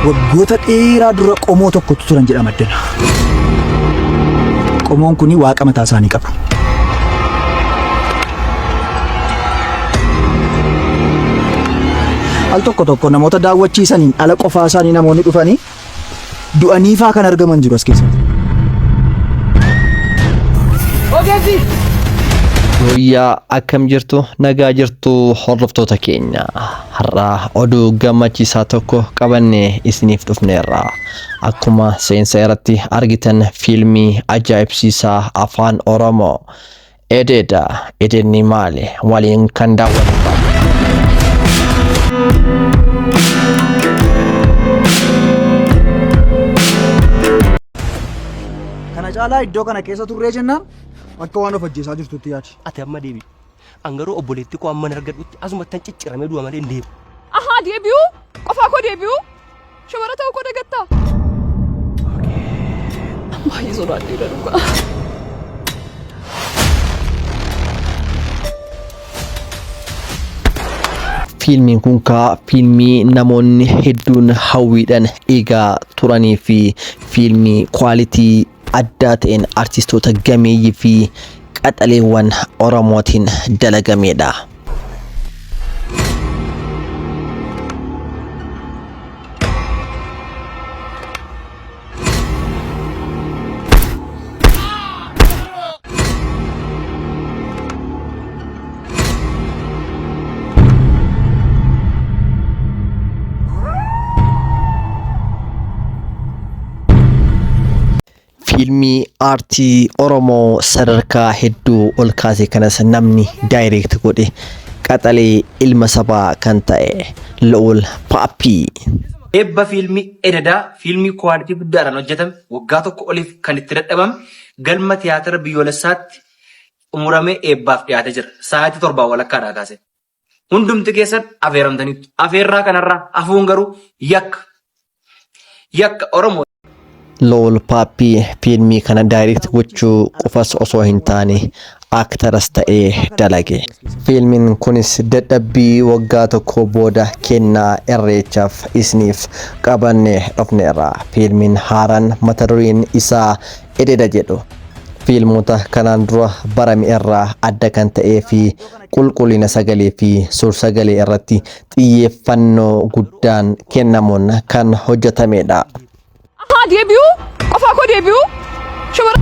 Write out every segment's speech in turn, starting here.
waggoota dheeraa dura qomoo tokkotu turan jedhama addana. Qomoon kuni waaqa mataa isaanii qabu. Al tokko namoota daawwachiisaniin ala qofaa isaanii namoonni dhufanii du'anii faa kan argaman jiru as keessatti. Ogeessi! Guyyaa akkam jirtu nagaa jirtu hordoftoota keenya har'a oduu gammachiisaa tokko qabannee isiniif dhufneerra. Akkuma seensa irratti argitan fiilmii ajaa'ibsiisaa afaan Oromoo Edeedha. Edeenni maali? Waliin kan daawwatu. Kana caalaa iddoo kana keessa turree jennaan akka waan of ajjeesaa jirtutti yaadi. Ati amma deebi. Angaroo obboleetti koo amma argadhutti asuma tan cicciramee du'a malee hin deebu. Ahaa deebi'u? Qofaa koo deebi'u? Shamara ta'uu koo dagatta. Baay'ee sodaadheera dhugaa. Fiilmiin kun fiilmii namoonni hedduun hawwiidhaan eegaa turanii fi fiilmii kwaalitii addaa ta'een artistoota gameeyyii fi qaxaleewwan Oromootiin dalagameedha. Fiilmii aartii Oromoo sadarkaa hedduu ol kaasee kanas namni daayireekt godhe qaxalee ilma sabaa kan ta'e Lo'ol Paappii. Eebba fiilmii Edeedaa fiilmii kwaalitii guddaadhaan hojjetame waggaa tokko oliif kan itti dadhabame galma tiyaatira biyyoolessaatti umuramee eebbaaf dhiyaatee jira. Sa'aatii 7 walakkaadhaa kaase. Hundumti keessan afeeramtaniitu. Afeerraa kanarraa hafuun garuu yakka Oromoo. Lo'ol Paappii fiilmii kana daayireekt gochuu qofas osoo hin taane aaktaras ta'ee dalage. Fiilmiin kunis dadhabbii waggaa tokko booda kennaa irreechaaf isiniif qabannee dhufneerra. Fiilmiin haaraan mata dureen isaa Edeeda jedhu fiilmoota kanaan dura barame irraa adda kan ta'ee fi qulqullina sagalee fi suur-sagalee irratti xiyyeeffannoo guddaan kennamuun kan hojjetamedha. Ahaa deebi'u? Qofaa koo deebi'u? Shamara.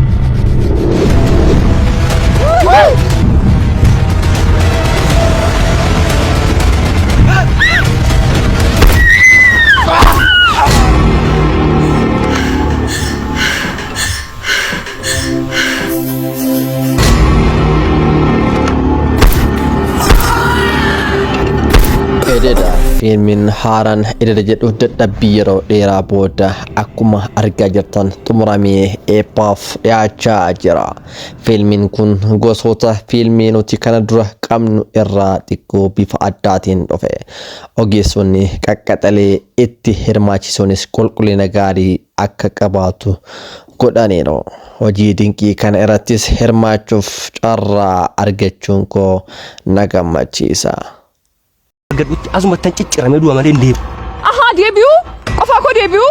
Edeeda fiilmiin haaraan Edeeda jedhu dadhabbii yeroo dheeraa booda akkuma argaa jirtan xumuramee eebbaaf dhiyaachaa jira. Fiilmiin kun gosoota fiilmii nuti kana dura qabnu irraa xiqqoo bifa addaatiin dhufe. Ogeessonni qaqqaxalee itti hirmaachisuunis qulqullina gaarii akka qabaatu godhaniiru. Hojii dinqii kana irrattis hirmaachuuf carraa argachuun koo na gammachiisa. Argadhutti asuma tan cicciramee du'a malee hin deebu. Ahaa deebi'u? Qofaa koo deebi'u?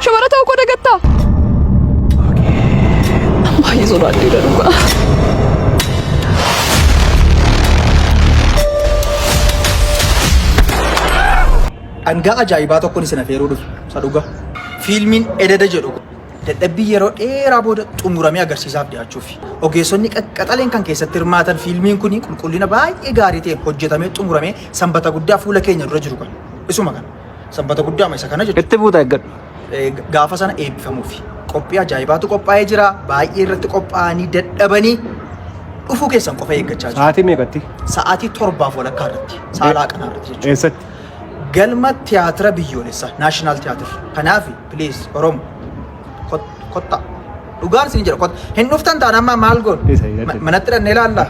Shamara ta'uu koo dagatta. Baay'ee sodaadheera dhugaa. Dhangaa ajaa'ibaa tokkoon isin afeeruu dhufu isa dhugaa. Fiilmiin Edeeda jedhu dadhabbii yeroo dheeraa booda xumuramee agarsiisaaf dhiyaachuufi. Ogeessonni qaqqaxaleen kan keessatti hirmaatan fiilmiin kun qulqullina baay'ee gaarii ta'een hojjetamee xumuramee sanbata guddaa fuula keenya dura jiru kan. Isuma kana. Sanbata guddaa isa kana jedhu. Itti buuta eeggadhu. Gaafa sana eebbifamuufi. Qophii ajaa'ibaatu qophaa'ee jira. Baay'ee irratti qophaa'anii dadhabanii dhufuu keessan qofa eeggachaa jiru. Sa'aatii meeqatti? Sa'aatii 7 walakkaa irratti. Saalaa kanaa irratti jechuudha. Eessatti? Galma tiyaatira biyyoolessaa Naashinaal Tiyaatir. Kanaaf please Oromoo kotta dhugaan isin jedha kotta hin dhuftan taana amma maal goon manatti dhannee ilaalla.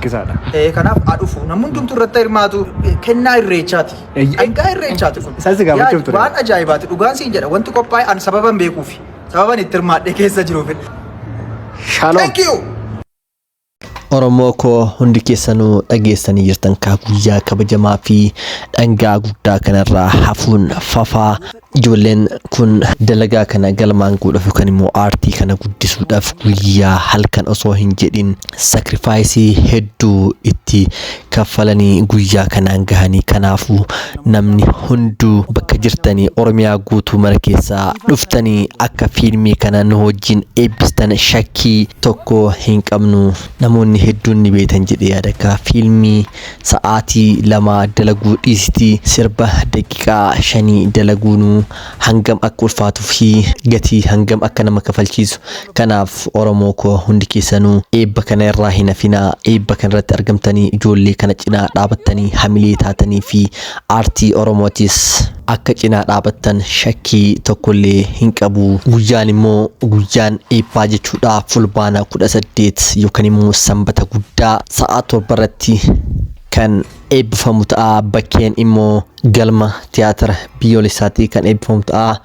Kanaaf haa dhufu namni hundumtuu irratti hirmaatu kennaa irreechaati. Dhangaa irreechaati kun. Waan ajaa'ibaati dhugaan isin jedha wanti qophaa'e an sababan beekuufi sababan itti hirmaadhee keessa jiruufi. Thank you. Oromoo koo hundi keessanuu dhageessanii jirtan kaa guyyaa kabajamaa fi dhangaa guddaa kanarraa hafuun fafaa ijoolleen kun dalagaa kana galmaan godhaaf yookaan immoo aartii kana guddisuudhaaf guyyaa halkan osoo hin jedhin sacrifice hedduu itti kaffalanii guyyaa kanaan gahanii. Kanaafuu namni hunduu bakka jirtanii Oromiyaa guutuu mara keessaa dhuftanii akka fiilmii kana nu wajjin eebbistan shakkii tokko hin qabnu. Namoonni hedduun ni beekan jedhee yaada. Fiilmii sa'aatii 2 dalaguu dhiistii sirba daqiiqaa 5 dalaguun hangam akka ulfaatuu fi gatii hangam akka nama kafalchiisu. Kanaaf Oromoo koo hundi keessanuu eebba kana irraa hin hafinaa. Eebba kana irratti argamtanii ijoollee kana cinaa dhaabattanii hamilee taatanii fi aartii Oromootis akka cinaa dhaabattan shakkii tokkollee hin qabu. Guyyaan immoo guyyaan eebbaa jechuudha. Fulbaana 18 yookaan immoo sanbata guddaa sa'a 7 irratti kan eebbifamu ta'a. Bakkeen immoo galma tiyaatira biyyoolessaatii kan eebbifamu ta'a.